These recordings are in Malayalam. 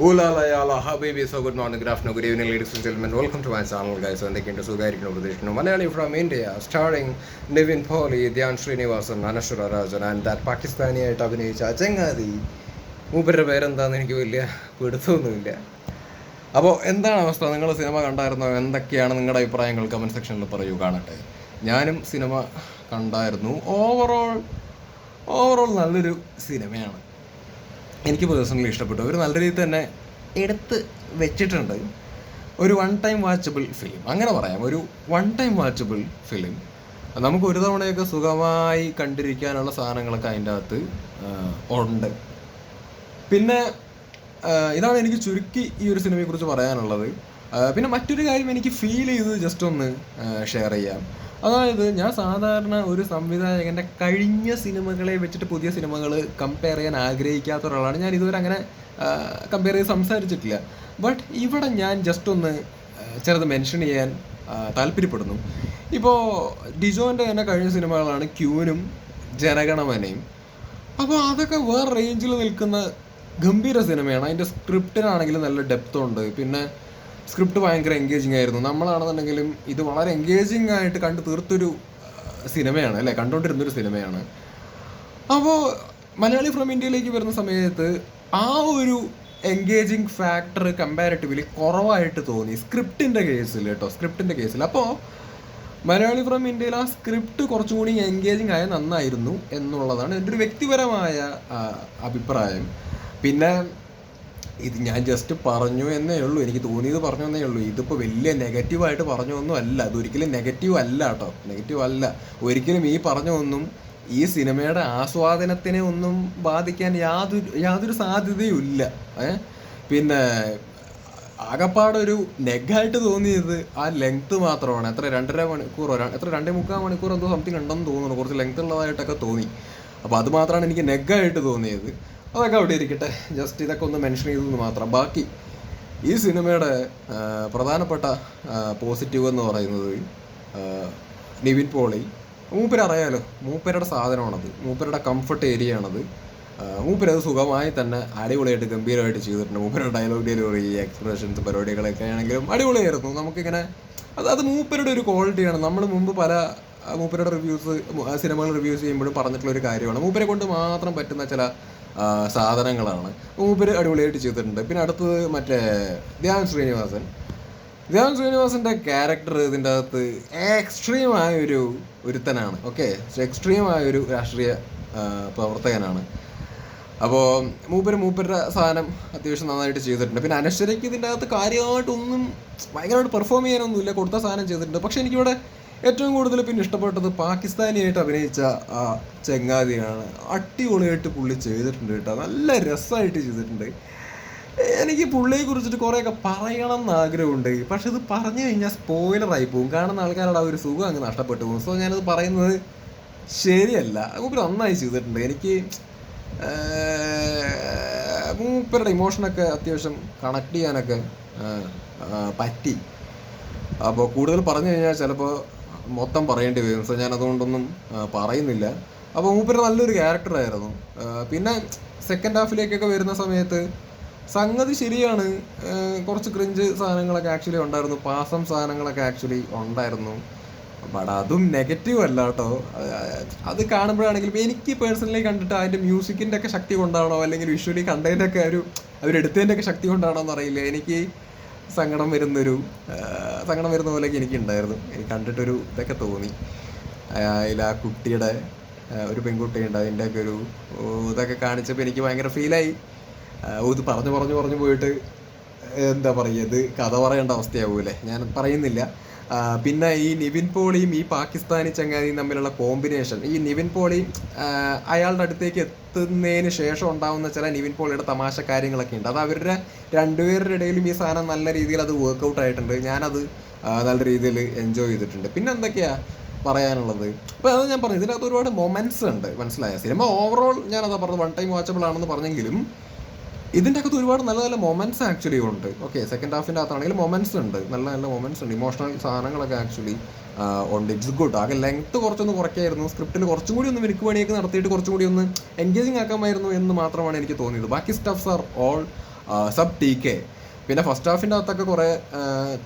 Hola, yala, habibi, so good morning, good afternoon, good evening, ladies and gentlemen. Welcome to my channel, guys. എന്തൊക്കെയുണ്ട് സുഖമായിരിക്കുന്നു പ്രതീക്ഷിക്കുന്നു. Malayali from India, starring Nivin Pauly, Dhyan Sreenivasan, Anaswara Rajan and that പാകിസ്ഥാനിയായിട്ട് അഭിനയിച്ച ചങ്ങാതി. മൂപ്പരുടെ പേരെന്താണെന്ന് എനിക്ക് വലിയ പിടുത്തമൊന്നുമില്ല. അപ്പോൾ എന്താണ് അവസ്ഥ? നിങ്ങൾ സിനിമ കണ്ടായിരുന്നോ? എന്തൊക്കെയാണ് നിങ്ങളുടെ അഭിപ്രായങ്ങൾ കമൻറ്റ് സെക്ഷനിൽ പറയൂ, കാണട്ടെ. ഞാനും സിനിമ കണ്ടായിരുന്നു. ഓവറോൾ നല്ലൊരു സിനിമയാണ്. എനിക്ക് പേഴ്സണലി ഇഷ്ടപ്പെട്ടു. അവർ നല്ല രീതിയിൽ തന്നെ എടുത്ത് വെച്ചിട്ടുണ്ട്. ഒരു വൺ ടൈം വാച്ചബിൾ ഫിലിം, അങ്ങനെ പറയാം. ഒരു വൺ ടൈം വാച്ചബിൾ ഫിലിം. നമുക്ക് ഒരു തവണയൊക്കെ സുഖമായി കണ്ടിരിക്കാനുള്ള സാധനങ്ങളൊക്കെ അതിൻ്റെ അകത്ത് ഉണ്ട്. പിന്നെ ഇതാണ് എനിക്ക് ചുരുക്കി ഈ ഒരു സിനിമയെക്കുറിച്ച് പറയാനുള്ളത്. പിന്നെ മറ്റൊരു കാര്യം എനിക്ക് ഫീൽ ചെയ്ത് ജസ്റ്റ് ഒന്ന് ഷെയർ ചെയ്യാം. അതായത് ഞാൻ സാധാരണ ഒരു സംവിധായകൻ്റെ കഴിഞ്ഞ സിനിമകളെ വെച്ചിട്ട് പുതിയ സിനിമകൾ കമ്പയർ ചെയ്യാൻ ആഗ്രഹിക്കാത്ത ഒരാളാണ്. ഞാൻ ഇതുവരെ അങ്ങനെ കമ്പയർ ചെയ്ത് സംസാരിച്ചിട്ടില്ല. ബട്ട് ഇവിടെ ഞാൻ ജസ്റ്റ് ഒന്ന് ചെറുത് മെൻഷൻ ചെയ്യാൻ താല്പര്യപ്പെടുന്നു. ഇപ്പോൾ ഡിജോൻ്റെ തന്നെ കഴിഞ്ഞ സിനിമകളാണ് ക്യൂനും ജനഗണമനയും. അപ്പോൾ അതൊക്കെ വേറെ റേഞ്ചിൽ നിൽക്കുന്ന ഗംഭീര സിനിമയാണ്. അതിൻ്റെ സ്ക്രിപ്റ്റിനാണെങ്കിലും നല്ല ഡെപ്ത് ഉണ്ട്. പിന്നെ സ്ക്രിപ്റ്റ് ഭയങ്കര എൻഗേജിങ് ആയിരുന്നു. നമ്മളാണെന്നുണ്ടെങ്കിലും ഇത് വളരെ എൻഗേജിങ് ആയിട്ട് കണ്ടു തീർത്തൊരു സിനിമയാണ്, അല്ലേ, കണ്ടുകൊണ്ടിരുന്നൊരു സിനിമയാണ്. അപ്പോൾ മലയാളി ഫ്രം ഇന്ത്യയിലേക്ക് വരുന്ന സമയത്ത് ആ ഒരു എൻഗേജിങ് ഫാക്ടർ കമ്പാരിറ്റീവ്ലി കുറവായിട്ട് തോന്നി സ്ക്രിപ്റ്റിൻ്റെ കേസിൽ കേട്ടോ, സ്ക്രിപ്റ്റിൻ്റെ കേസിൽ. അപ്പോൾ മലയാളി ഫ്രം ഇന്ത്യയിൽ ആ സ്ക്രിപ്റ്റ് കുറച്ചും കൂടി എൻഗേജിങ് ആയ നന്നായിരുന്നു എന്നുള്ളതാണ് എൻ്റെ ഒരു വ്യക്തിപരമായ അഭിപ്രായം. പിന്നെ ഇത് ഞാൻ ജസ്റ്റ് പറഞ്ഞു എന്നേ ഉള്ളൂ, എനിക്ക് തോന്നിയത് പറഞ്ഞു എന്നേ ഉള്ളൂ. ഇതിപ്പോൾ വലിയ നെഗറ്റീവായിട്ട് പറഞ്ഞൊന്നും അല്ല. അതൊരിക്കലും നെഗറ്റീവ് അല്ല കേട്ടോ, നെഗറ്റീവ് അല്ല ഒരിക്കലും. ഈ പറഞ്ഞൊന്നും ഈ സിനിമയുടെ ആസ്വാദനത്തിനെ ഒന്നും ബാധിക്കാൻ യാതൊരു സാധ്യതയും ഇല്ല. പിന്നെ ആകപ്പാടൊരു നെഗായിട്ട് തോന്നിയത് ആ ലെങ്ത്ത് മാത്രമാണ്. എത്ര 2.5 മണിക്കൂറോ 2.25 മണിക്കൂർ എന്തോ സംതിങ് ഉണ്ടെന്ന് തോന്നുന്നു. കുറച്ച് ലെങ്ത്ത് ഉള്ളതായിട്ടൊക്കെ തോന്നി. അപ്പോൾ അത് മാത്രമാണ് എനിക്ക് നെഗായിട്ട് തോന്നിയത്. അതൊക്കെ അവിടെ ഇരിക്കട്ടെ, ജസ്റ്റ് ഇതൊക്കെ ഒന്ന് മെൻഷൻ ചെയ്തെന്ന് മാത്രം. ബാക്കി ഈ സിനിമയുടെ പ്രധാനപ്പെട്ട പോസിറ്റീവ് എന്ന് പറയുന്നത് നിവിൻ പോളി. മൂപ്പരറിയാലോ, മൂപ്പരുടെ സാധനമാണത്, മൂപ്പരുടെ കംഫർട്ട് ഏരിയ ആണത്. മൂപ്പരത് സുഖമായി തന്നെ അടിപൊളിയായിട്ട് ഗംഭീരമായിട്ട് ചെയ്തിട്ടുണ്ട്. മൂപ്പരുടെ ഡയലോഗ് ഡെലിവറി, എക്സ്പ്രഷൻസ്, പരിപാടികളൊക്കെ ആണെങ്കിലും അടിപൊളിയായിരുന്നു. നമുക്കിങ്ങനെ അത് മൂപ്പരുടെ ഒരു ക്വാളിറ്റിയാണ്. നമ്മൾ മുമ്പ് പല മൂപ്പരുടെ സിനിമകൾ റിവ്യൂസ് ചെയ്യുമ്പോഴും പറഞ്ഞിട്ടുള്ളൊരു കാര്യമാണ്. മൂപ്പരെ കൊണ്ട് മാത്രം പറ്റുന്ന ചില സാധനങ്ങളാണ്. മൂപ്പര് അടിപൊളിയായിട്ട് ചെയ്തിട്ടുണ്ട്. പിന്നെ അടുത്തത് മറ്റേ ധ്യാൻ ശ്രീനിവാസൻ്റെ ക്യാരക്ടർ ഇതിൻ്റെ അകത്ത് എക്സ്ട്രീമായൊരു ഒരുത്തനാണ്. ഓക്കെ, എക്സ്ട്രീമായൊരു രാഷ്ട്രീയ പ്രവർത്തകനാണ്. അപ്പോൾ മൂപ്പരുടെ സാധനം അത്യാവശ്യം നന്നായിട്ട് ചെയ്തിട്ടുണ്ട്. പിന്നെ അനശ്വരയ്ക്ക് ഇതിൻ്റെ അകത്ത് കാര്യമായിട്ടൊന്നും ഭയങ്കരമായിട്ട് പെർഫോം ചെയ്യാനൊന്നുമില്ല, കൊടുത്ത സാധനം ചെയ്തിട്ടുണ്ട്. പക്ഷെ എനിക്കിവിടെ ഏറ്റവും കൂടുതൽ പിന്നെ ഇഷ്ടപ്പെട്ടത് പാകിസ്ഥാനിയായിട്ട് അഭിനയിച്ച ആ ചങ്ങാതിയാണ്. അടിപൊളിയായിട്ട് പുള്ളി ചെയ്തിട്ടുണ്ട് കേട്ടോ, നല്ല രസമായിട്ട് ചെയ്തിട്ടുണ്ട്. എനിക്ക് പുള്ളിയെ കുറിച്ചിട്ട് കുറേയൊക്കെ പറയണം എന്ന് ആഗ്രഹമുണ്ട്. പക്ഷെ ഇത് പറഞ്ഞു കഴിഞ്ഞാൽ സ്പോയിലറായി പോകും. കാണുന്ന ആൾക്കാരുടെ ആ ഒരു സുഖം അങ്ങ് നഷ്ടപ്പെട്ടു പോകും. സോ ഞാനത് പറയുന്നത് ശരിയല്ല. മൂപ്പര് നന്നായി ചെയ്തിട്ടുണ്ട്. എനിക്ക് മൂപ്പരുടെ ഇമോഷനൊക്കെ അത്യാവശ്യം കണക്ട് ചെയ്യാനൊക്കെ പറ്റി. അപ്പോൾ കൂടുതൽ പറഞ്ഞു കഴിഞ്ഞാൽ ചിലപ്പോൾ മൊത്തം പറയേണ്ടി വരും. സോ ഞാൻ അതുകൊണ്ടൊന്നും പറയുന്നില്ല. അപ്പോൾ മൂപ്പര് നല്ലൊരു ക്യാരക്ടറായിരുന്നു. പിന്നെ സെക്കൻഡ് ഹാഫിലേക്കൊക്കെ വരുന്ന സമയത്ത് സംഗതി ശരിയാണ്, കുറച്ച് ക്രിഞ്ച് സാധനങ്ങളൊക്കെ ആക്ച്വലി ഉണ്ടായിരുന്നു, പാസം സാധനങ്ങളൊക്കെ ആക്ച്വലി ഉണ്ടായിരുന്നു. ബട്ട് അതും നെഗറ്റീവ് അല്ല കേട്ടോ. അത് കാണുമ്പോഴാണെങ്കിലും എനിക്ക് പേഴ്സണലി കണ്ടിട്ട് അതിൻ്റെ മ്യൂസിക്കിൻ്റെ ഒക്കെ ശക്തി കൊണ്ടാണോ അല്ലെങ്കിൽ വിഷ്വലി കണ്ടതിൻ്റെ ഒക്കെ അവരെടുത്തതിൻ്റെ ഒക്കെ ശക്തി കൊണ്ടാണോ എന്നറിയില്ല, എനിക്ക് സങ്കടം വരുന്ന പോലെയൊക്കെ എനിക്കുണ്ടായിരുന്നു. എനിക്ക് കണ്ടിട്ടൊരു ഇതൊക്കെ തോന്നി. അതിൽ ആ കുട്ടിയുടെ ഒരു പെൺകുട്ടിയുണ്ട്, അതിൻ്റെയൊക്കെ ഒരു ഇതൊക്കെ കാണിച്ചപ്പോൾ എനിക്ക് ഭയങ്കര ഫീലായി. ഇത് പറഞ്ഞു പോയിട്ട് എന്താ പറയുക, ഇത് കഥ പറയേണ്ട അവസ്ഥയാവൂലേ, ഞാൻ പറയുന്നില്ല. പിന്നെ ഈ നിവിൻ പോളിയും ഈ പാകിസ്ഥാനി ചങ്ങാതിയും തമ്മിലുള്ള കോമ്പിനേഷൻ, ഈ നിവിൻ പോളി അയാളുടെ അടുത്തേക്ക് എത്തുന്നതിന് ശേഷം ഉണ്ടാകുന്ന ചില നിവിൻ പോളിയുടെ തമാശ കാര്യങ്ങളൊക്കെ ഉണ്ട്. അത് അവരുടെ രണ്ടുപേരുടെ ഇടയിലും ഈ സാധനം നല്ല രീതിയിൽ അത് വർക്കൗട്ട് ആയിട്ടുണ്ട്. ഞാനത് നല്ല രീതിയിൽ എൻജോയ് ചെയ്തിട്ടുണ്ട്. പിന്നെ എന്തൊക്കെയാ പറയാനുള്ളത്? അപ്പോൾ അത് ഞാൻ പറഞ്ഞു, ഇതിനകത്ത് ഒരുപാട് മൊമെൻറ്റ്സ് ഉണ്ട്. മനസ്സിലായ സിനിമ ഓവറോൾ ഞാനതാ പറഞ്ഞത് വൺ ടൈം വാച്ചബിൾ ആണെന്ന് പറഞ്ഞെങ്കിലും ഇതിൻ്റെ അകത്ത് ഒരുപാട് നല്ല നല്ല മൊമെൻറ്റ്സ് ആക്ച്വലി ഉണ്ട്. ഓക്കെ, സെക്കൻഡ് ഹാഫിൻ്റെ അകത്താണെങ്കിൽ മൊമെൻറ്റ്സ് ഉണ്ട്, നല്ല നല്ല മൊമെൻറ്റ്സ് ഉണ്ട്, ഇമോഷണൽ സാധനങ്ങളൊക്കെ ആക്ച്വലി ഉണ്ട്. It's good. ആകെ ലെങ്ത്ത് കുറച്ചൊന്ന് കുറയ്ക്കായിരുന്നു. സ്ക്രിപ്റ്റിൽ കുറച്ചും കൂടി ഒന്ന് മിനുക്ക് പണിയൊക്കെ നടത്തിയിട്ട് കുറച്ചും കൂടി ഒന്ന് എൻഗേജിങ് ആക്കാമായിരുന്നു എന്ന് മാത്രമാണ് എനിക്ക് തോന്നിയത്. ബാക്കി stuffs are all sub TK. പിന്നെ ഫസ്റ്റ് ഹാഫിൻ്റെ അകത്തൊക്കെ കുറേ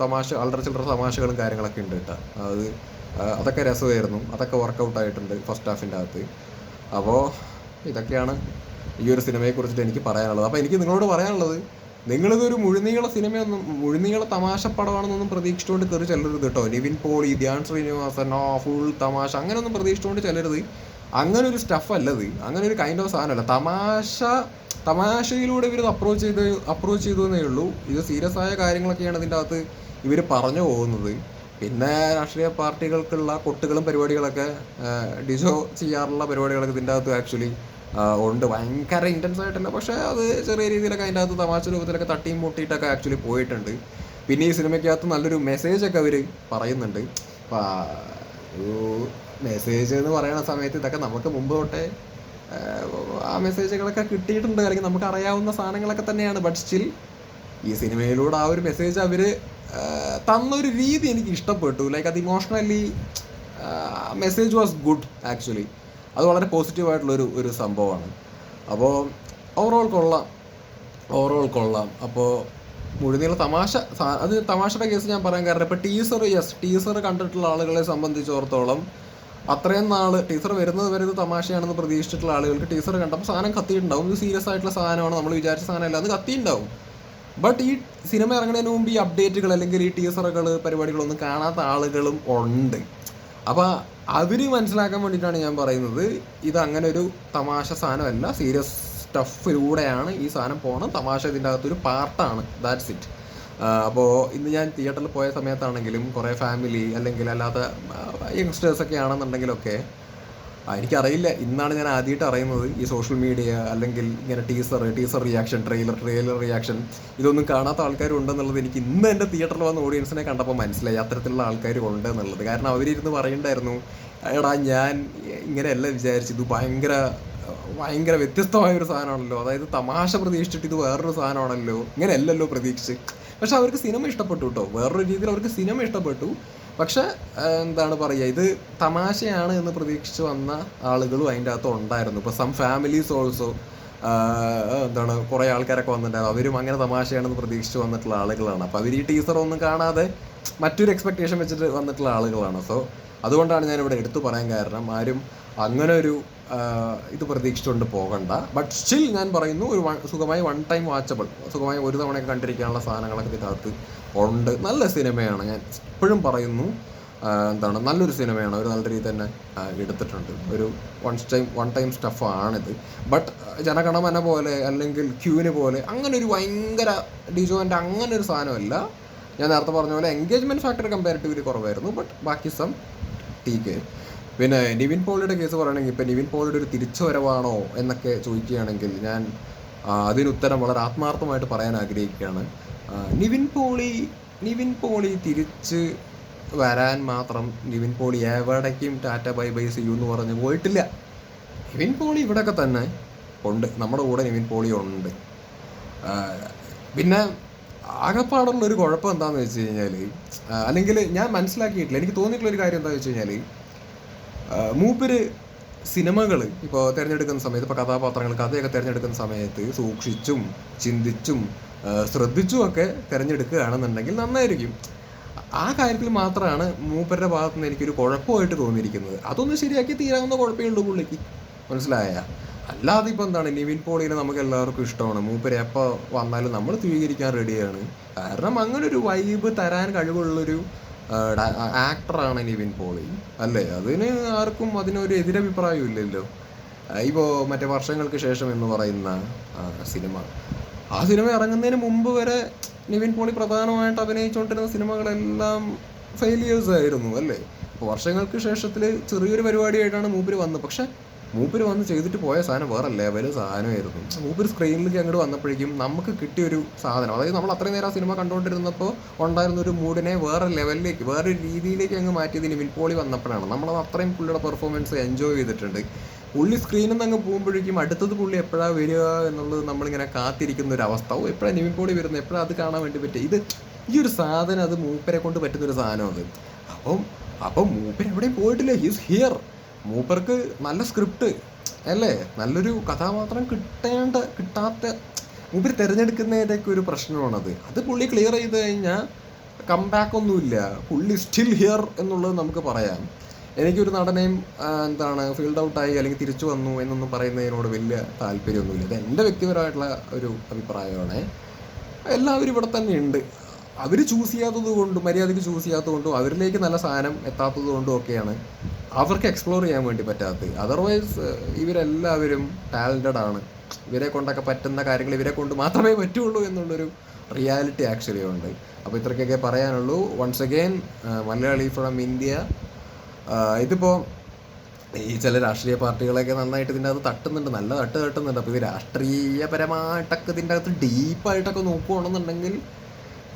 തമാശ അല്ലറ ചില്ലറ തമാശകളും കാര്യങ്ങളൊക്കെ ഉണ്ട് കേട്ടോ. അതൊക്കെ രസമായിരുന്നു, അതൊക്കെ വർക്കൗട്ടായിട്ടുണ്ട് ഫസ്റ്റ് ഹാഫിൻ്റെ അകത്ത്. അപ്പോൾ ഇതൊക്കെയാണ് ഈ ഒരു സിനിമയെക്കുറിച്ചിട്ട് എനിക്ക് പറയാനുള്ളത്. അപ്പോൾ എനിക്ക് നിങ്ങളോട് പറയാനുള്ളത്, നിങ്ങളിതൊരു മുഴുനീള തമാശ പടമാണെന്നൊന്നും പ്രതീക്ഷിച്ചുകൊണ്ട് കയറി ചെല്ലരുത് കേട്ടോ. നിവിൻ പോളി, ധ്യാൻ ശ്രീനിവാസൻ, ഫുൾ തമാശ അങ്ങനെയൊന്നും പ്രതീക്ഷിച്ചുകൊണ്ട് ചെല്ലരുത്. അങ്ങനെ ഒരു സ്റ്റഫ് അല്ലത്, അങ്ങനെ ഒരു കൈൻഡ് ഓഫ് സാധനമല്ല. തമാശയിലൂടെ ഇവർ അപ്രോച്ച് ചെയ്തു എന്നേ ഉള്ളൂ. ഇത് സീരിയസ് ആയ കാര്യങ്ങളൊക്കെയാണ് ഇതിൻ്റെ അകത്ത് ഇവർ പറഞ്ഞു പോകുന്നത്. പിന്നെ രാഷ്ട്രീയ പാർട്ടികൾക്കുള്ള കൊട്ടുകളും പരിപാടികളൊക്കെ ഡിജോ ചെയ്യാറുള്ള പരിപാടികളൊക്കെ ഇതിൻ്റെ അകത്ത് ആക്ച്വലി ഉണ്ട്. ഭയങ്കര ഇൻറ്റൻസ് ആയിട്ടല്ല, പക്ഷേ അത് ചെറിയ രീതിയിലൊക്കെ അതിൻ്റെ അകത്ത് തമാശ രൂപത്തിലൊക്കെ തട്ടിയും മുട്ടിയിട്ടൊക്കെ ആക്ച്വലി പോയിട്ടുണ്ട്. പിന്നെ ഈ സിനിമയ്ക്കകത്ത് നല്ലൊരു മെസ്സേജൊക്കെ അവർ പറയുന്നുണ്ട്. അപ്പോൾ ഒരു മെസ്സേജ് എന്ന് പറയുന്ന സമയത്ത് ഇതൊക്കെ നമുക്ക് മുമ്പ് തൊട്ടേ ആ മെസ്സേജുകളൊക്കെ കിട്ടിയിട്ടുണ്ട്, അല്ലെങ്കിൽ നമുക്ക് അറിയാവുന്ന സാധനങ്ങളൊക്കെ തന്നെയാണ്. ബട്ട് സ്റ്റിൽ ഈ സിനിമയിലൂടെ ആ ഒരു മെസ്സേജ് അവർ തന്നൊരു രീതി എനിക്ക് ഇഷ്ടപ്പെട്ടു. ലൈക്ക് അത് emotionally message was good actually. അത് വളരെ പോസിറ്റീവായിട്ടുള്ളൊരു സംഭവമാണ്. അപ്പോൾ ഓവറോൾ കൊള്ളാം. അപ്പോൾ മുഴുനീള അത് തമാശയുടെ കേസ് ഞാൻ പറയാൻ കാരണം, ഇപ്പോൾ ടീസർ കണ്ടിട്ടുള്ള ആളുകളെ സംബന്ധിച്ചിടത്തോളം അത്രയും നാൾ ടീസർ വരുന്നത് വരെ ഇത് തമാശയാണെന്ന് പ്രതീക്ഷിച്ചിട്ടുള്ള ആളുകൾക്ക് ടീസർ കണ്ടപ്പോൾ സാധനം കത്തിയിട്ടുണ്ടാവും. ഇത് സീരിയസ് ആയിട്ടുള്ള സാധനമാണ്, നമ്മൾ വിചാരിച്ച സാധനമല്ല, അത് കത്തിയിട്ടുണ്ടാവും. ബട്ട് ഈ സിനിമ ഇറങ്ങുന്നതിന് മുമ്പ് ഈ അപ്ഡേറ്റുകൾ അല്ലെങ്കിൽ ഈ ടീസറുകൾ പരിപാടികളൊന്നും കാണാത്ത ആളുകളും ഉണ്ട്. അപ്പോൾ അവർ മനസ്സിലാക്കാൻ വേണ്ടിയിട്ടാണ് ഞാൻ പറയുന്നത്, ഇത് അങ്ങനെ ഒരു തമാശ സാധനമല്ല, സീരിയസ് സ്റ്റഫിലൂടെയാണ് ഈ സാധനം പോകണം. തമാശ ഇതിൻ്റെ അകത്തൊരു പാർട്ടാണ്, ദാറ്റ്സ് ഇറ്റ്. അപ്പോൾ ഇന്ന് ഞാൻ തിയേറ്ററിൽ പോയ സമയത്താണെങ്കിലും കുറേ ഫാമിലി അല്ലെങ്കിൽ അല്ലാത്ത യങ്സ്റ്റേഴ്സൊക്കെ ആണെന്നുണ്ടെങ്കിലൊക്കെ എനിക്കറിയില്ല, ഇന്നാണ് ഞാൻ ആദ്യമായിട്ട് അറിയുന്നത് ഈ സോഷ്യൽ മീഡിയ അല്ലെങ്കിൽ ഇങ്ങനെ ടീസർ റിയാക്ഷൻ, ട്രെയിലർ റിയാക്ഷൻ ഇതൊന്നും കാണാത്ത ആൾക്കാരും ഉണ്ടെന്നുള്ളത് എനിക്ക് ഇന്ന് എൻ്റെ തിയേറ്ററിൽ വന്ന ഓഡിയൻസിനെ കണ്ടപ്പോൾ മനസ്സിലായി, അത്തരത്തിലുള്ള ആൾക്കാരും ഉണ്ട് എന്നുള്ളത്. കാരണം അവരിരുന്ന് പറയുണ്ടായിരുന്നു, എടാ ഞാൻ ഇങ്ങനെയല്ല വിചാരിച്ചു, ഇത് ഭയങ്കര വ്യത്യസ്തമായൊരു സാധനമാണല്ലോ, അതായത് തമാശ പ്രതീക്ഷിച്ചിട്ട് ഇത് വേറൊരു സാധനമാണല്ലോ, ഇങ്ങനെയല്ലല്ലോ പ്രതീക്ഷിച്ച്. പക്ഷെ അവർക്ക് സിനിമ ഇഷ്ടപ്പെട്ടു കേട്ടോ, വേറൊരു രീതിയിൽ അവർക്ക് സിനിമ ഇഷ്ടപ്പെട്ടു. പക്ഷെ എന്താണ് പറയുക, ഇത് തമാശയാണ് എന്ന് പ്രതീക്ഷിച്ച് വന്ന ആളുകളും അതിൻ്റെ അകത്ത് ഉണ്ടായിരുന്നു. ഇപ്പോൾ സം ഫാമിലീസ് ഓൾസോ കുറേ ആൾക്കാരൊക്കെ വന്നിട്ടുണ്ടായിരുന്നു, അവരും അങ്ങനെ തമാശയാണെന്ന് പ്രതീക്ഷിച്ച് വന്നിട്ടുള്ള ആളുകളാണ്. അപ്പോൾ അവർ ഈ ടീസറൊന്നും കാണാതെ മറ്റൊരു എക്സ്പെക്റ്റേഷൻ വെച്ചിട്ട് വന്നിട്ടുള്ള ആളുകളാണ്. സോ അതുകൊണ്ടാണ് ഞാനിവിടെ എടുത്തു പറയാൻ കാരണം, ആരും അങ്ങനെ ഒരു ഇത് പ്രതീക്ഷിച്ചുകൊണ്ട് പോകണ്ട. ബട്ട് സ്റ്റിൽ ഞാൻ പറയുന്നു, ഒരു സുഖമായി സുഖമായി ഒരു തവണയൊക്കെ കണ്ടിരിക്കാനുള്ള സാധനങ്ങളൊക്കെ ഇതിനകത്ത് ഉണ്ട്. നല്ല സിനിമയാണ്, ഞാൻ ഇപ്പോഴും പറയുന്നു. നല്ലൊരു സിനിമയാണ്, ഒരു നല്ല രീതി തന്നെ എടുത്തിട്ടുണ്ട്. ഒരു വൺ ടൈം സ്റ്റഫാണിത്. ബട്ട് ജനഗണമന പോലെ അല്ലെങ്കിൽ ക്യൂവിന് പോലെ അങ്ങനെ ഒരു ഭയങ്കര ഡിജോൻ്റെ അങ്ങനെ ഒരു സാധനമല്ല. ഞാൻ നേരത്തെ പറഞ്ഞ പോലെ എൻഗേജ്മെൻറ്റ് ഫാക്ടർ കമ്പാരിറ്റീവ്ലി കുറവായിരുന്നു. ബട്ട് ബാക്കി സം TK. പിന്നെ നിവിൻ പോളിയുടെ കേസ് പറയുകയാണെങ്കിൽ, ഇപ്പം നിവിൻ പോളിയുടെ ഒരു തിരിച്ചുവരവാണോ എന്നൊക്കെ ചോദിക്കുകയാണെങ്കിൽ ഞാൻ അതിനുത്തരം വളരെ ആത്മാർത്ഥമായിട്ട് പറയാൻ ആഗ്രഹിക്കുകയാണ്. നിവിൻ പോളി തിരിച്ച് വരാൻ മാത്രം നിവിൻ പോളി എവിടേക്കും tata bye bye see you എന്ന് പറഞ്ഞ് പോയിട്ടില്ല. നിവിൻ പോളി ഇവിടെയൊക്കെ തന്നെ ഉണ്ട്, നമ്മുടെ കൂടെ നിവിൻ പോളി ഉണ്ട്. പിന്നെ ആകെപ്പാടുള്ളൊരു കുഴപ്പം എന്താണെന്ന് വെച്ച് കഴിഞ്ഞാൽ, അല്ലെങ്കിൽ ഞാൻ മനസ്സിലാക്കിയിട്ടില്ല, എനിക്ക് തോന്നിയിട്ടുള്ളൊരു കാര്യം എന്താണെന്ന് വെച്ച് കഴിഞ്ഞാൽ, മൂപ്പര് സിനിമകൾ ഇപ്പോൾ തിരഞ്ഞെടുക്കുന്ന സമയത്ത്, ഇപ്പോൾ കഥയൊക്കെ തിരഞ്ഞെടുക്കുന്ന സമയത്ത് സൂക്ഷിച്ചും ചിന്തിച്ചും ശ്രദ്ധിച്ചുമൊക്കെ തിരഞ്ഞെടുക്കുകയാണെന്നുണ്ടെങ്കിൽ നന്നായിരിക്കും. ആ കാര്യത്തിൽ മാത്രമാണ് മൂപ്പരുടെ ഭാഗത്തു നിന്ന് എനിക്കൊരു കുഴപ്പമായിട്ട് തോന്നിയിരിക്കുന്നത്. അതൊന്ന് ശരിയാക്കി തീരാവുന്ന കുഴപ്പമേ ഉള്ളൂ പുള്ളിക്ക്, മനസ്സിലായ. അല്ലാതെ ഇപ്പോൾ നിവിൻ പോളിനെ നമുക്ക് എല്ലാവർക്കും ഇഷ്ടമാണ്, മൂപ്പര് എപ്പോൾ വന്നാലും നമ്മൾ സ്വീകരിക്കാൻ റെഡിയാണ്. കാരണം അങ്ങനെ ഒരു വൈബ് തരാൻ കഴിവുള്ളൊരു ആക്ടറാണ് നിവിൻ പോളി, അല്ലേ? ആർക്കും അതിനൊരു എതിരഭിപ്രായം ഇല്ലല്ലോ. ഇപ്പോൾ മറ്റേ വർഷങ്ങൾക്ക് ശേഷം എന്ന് പറയുന്ന ആ സിനിമ ഇറങ്ങുന്നതിന് മുമ്പ് വരെ നിവിൻ പോളി പ്രധാനമായിട്ട് അഭിനയിച്ചുകൊണ്ടിരുന്ന സിനിമകളെല്ലാം ഫെയിലിയേഴ്സ് ആയിരുന്നു, അല്ലേ? അപ്പോൾ വർഷങ്ങൾക്ക് ശേഷത്തിൽ ചെറിയൊരു പരിപാടിയായിട്ടാണ് മൂപ്പര് വന്നത്. പക്ഷെ മൂപ്പര് വന്ന് ചെയ്തിട്ട് പോയ സാധനം വേറെ ലെവല് സാധനമായിരുന്നു. മൂപ്പര് സ്ക്രീനിലേക്ക് അങ്ങോട്ട് വന്നപ്പോഴേക്കും നമുക്ക് കിട്ടിയൊരു സാധനം, അതായത് നമ്മൾ അത്രയും നേരം ആ സിനിമ കണ്ടുകൊണ്ടിരുന്നപ്പോൾ ഉണ്ടായിരുന്നൊരു മൂഡിനെ വേറെ ലെവലിലേക്ക്, വേറെ രീതിയിലേക്ക് അങ്ങ് മാറ്റിയത് നിവിൻ പോളി വന്നപ്പോഴാണ്. നമ്മളത് അത്രയും പുള്ളിയുടെ പെർഫോമൻസ് എൻജോയ് ചെയ്തിട്ടുണ്ട്. പുള്ളി സ്ക്രീനിൽ നിന്ന് അങ്ങ് പോകുമ്പോഴേക്കും അടുത്തത് പുള്ളി എപ്പോഴാണ് വരിക എന്നുള്ളത് നമ്മളിങ്ങനെ കാത്തിരിക്കുന്ന ഒരു അവസ്ഥ. എപ്പോഴാണ് നിവിൻ പോളി വരുന്നത്, എപ്പോഴാണ് അത് കാണാൻ വേണ്ടി പറ്റുക. ഈ ഒരു സാധനം അത് മൂപ്പരെ കൊണ്ട് പറ്റുന്നൊരു സാധനമാണ്. അപ്പം മൂപ്പര് എവിടെയും പോയിട്ടില്ല, ഹീസ് ഹിയർ. മൂപ്പർക്ക് നല്ല സ്ക്രിപ്റ്റ്, അല്ലേ? നല്ലൊരു കഥാപാത്രം കിട്ടാത്ത മൂപ്പര് തിരഞ്ഞെടുക്കുന്നതിൻ്റെയൊക്കെ ഒരു പ്രശ്നമാണത്. അത് പുള്ളി ക്ലിയർ ചെയ്ത് കഴിഞ്ഞാൽ കംബാക്ക് ഒന്നുമില്ല, പുള്ളി സ്റ്റിൽ ഹിയർ എന്നുള്ളത് നമുക്ക് പറയാം. എനിക്കൊരു നടനെയും എന്താണ് ഫീൽഡ് ഔട്ടായി അല്ലെങ്കിൽ തിരിച്ചു വന്നു എന്നൊന്നും പറയുന്നതിനോട് വലിയ താല്പര്യമൊന്നുമില്ല. ഇത് എൻ്റെ വ്യക്തിപരമായിട്ടുള്ള ഒരു അഭിപ്രായമാണ്. എല്ലാവരും ഇവിടെ തന്നെ ഉണ്ട്. അവർ ചൂസ് ചെയ്യാത്തത് കൊണ്ടും മര്യാദയ്ക്ക് ചൂസ് ചെയ്യാത്തത് കൊണ്ടും അവരിലേക്ക് നല്ല സാധനം എത്താത്തത് കൊണ്ടും ഒക്കെയാണ് അവർക്ക് എക്സ്പ്ലോർ ചെയ്യാൻ വേണ്ടി പറ്റാത്തത്. അതർവൈസ് ഇവരെല്ലാവരും ടാലൻറ്റഡ് ആണ്. ഇവരെ കൊണ്ടൊക്കെ പറ്റുന്ന കാര്യങ്ങൾ ഇവരെ കൊണ്ട് മാത്രമേ പറ്റുള്ളൂ എന്നുള്ളൊരു റിയാലിറ്റി ആക്ച്വലി ഉണ്ട്. അപ്പോൾ ഇത്രയ്ക്കൊക്കെ പറയാനുള്ളൂ. Once again Malayali from India. ഇതിപ്പോൾ ഈ ചില രാഷ്ട്രീയ പാർട്ടികളൊക്കെ നന്നായിട്ട് ഇതിൻ്റെ അകത്ത് തട്ടുന്നുണ്ട്, നല്ല തട്ടുന്നുണ്ട്. അപ്പോൾ ഇത് രാഷ്ട്രീയപരമായിട്ടൊക്കെ ഇതിൻ്റെ അകത്ത് ഡീപ്പായിട്ടൊക്കെ നോക്കുകയാണെന്നുണ്ടെങ്കിൽ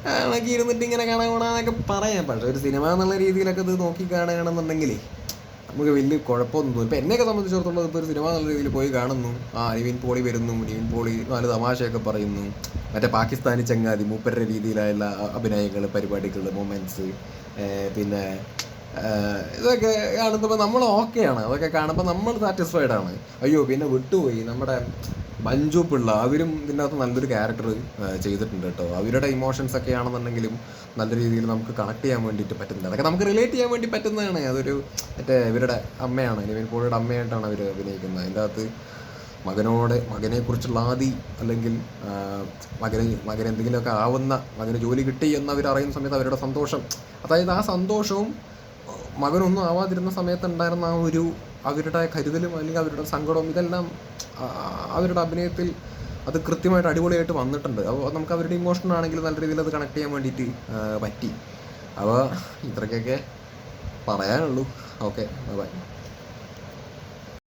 നമുക്ക് ഇരുന്നിട്ട് ഇങ്ങനെ കാണാമെന്നൊക്കെ പറയാം. പക്ഷേ ഒരു സിനിമ എന്നുള്ള രീതിയിലൊക്കെ ഇത് നോക്കി കാണുകയാണെന്നുണ്ടെങ്കിൽ നമുക്ക് വലിയ കുഴപ്പമൊന്നും തോന്നും. ഇപ്പോൾ എന്നെയൊക്കെ സംബന്ധിച്ചിടത്തോളം ഇപ്പോൾ ഒരു സിനിമ എന്നുള്ള രീതിയിൽ പോയി കാണുന്നു, നിവിൻ പോളി വരുന്നു, നിവിൻ പോളി 4 തമാശയൊക്കെ പറയുന്നു, മറ്റേ പാകിസ്ഥാനി ചങ്ങാതി മൂപ്പരുടെ രീതിയിലായുള്ള അഭിനയങ്ങൾ, പരിപാടികൾ, മൊമെൻറ്റ്സ്, പിന്നെ ഇതൊക്കെ കാണുമ്പോൾ നമ്മൾ ഓക്കെയാണ്. അതൊക്കെ കാണുമ്പോൾ നമ്മൾ സാറ്റിസ്ഫൈഡ് ആണ്. അയ്യോ പിന്നെ വിട്ടുപോയി നമ്മുടെ മഞ്ജു പിള്ള, അവരും ഇതിനകത്ത് നല്ലൊരു ക്യാരക്ടർ ചെയ്തിട്ടുണ്ട് കേട്ടോ. അവരുടെ ഇമോഷൻസ് ഒക്കെ ആണെന്നുണ്ടെങ്കിലും നല്ല രീതിയിൽ നമുക്ക് കണക്ട് ചെയ്യാൻ വേണ്ടിയിട്ട് പറ്റുന്നുണ്ട്. അതൊക്കെ നമുക്ക് റിലേറ്റ് ചെയ്യാൻ വേണ്ടി പറ്റുന്നതാണ്. അതൊരു മറ്റേ ഇവരുടെ അമ്മയാണ്, നിവിൻ പോളിയുടെ അമ്മയായിട്ടാണ് അവർ അഭിനയിക്കുന്നത്. അതിൻ്റെ അകത്ത് മകനെക്കുറിച്ചുള്ള ആദി അല്ലെങ്കിൽ മകന് എന്തെങ്കിലുമൊക്കെ ആവുന്ന, മകന് ജോലി കിട്ടി എന്ന് അവർ അറിയുന്ന സമയത്ത് അവരുടെ സന്തോഷം, അതായത് ആ സന്തോഷവും മകനൊന്നും ആവാതിരുന്ന സമയത്തുണ്ടായിരുന്ന ആ ഒരു അവരുടെ കരുതലും അല്ലെങ്കിൽ അവരുടെ സങ്കടവും ഇതെല്ലാം അവരുടെ അഭിനയത്തിൽ അത് കൃത്യമായിട്ട് അടിപൊളിയായിട്ട് വന്നിട്ടുണ്ട്. അപ്പോൾ നമുക്ക് അവരുടെ ഇമോഷൻ ആണെങ്കിൽ നല്ല രീതിയിൽ അത് കണക്ട് ചെയ്യാൻ വേണ്ടിയിട്ട് പറ്റി. അപ്പോൾ ഇത്രയ്ക്കൊക്കെ പറയാനുള്ളൂ. Okay, by.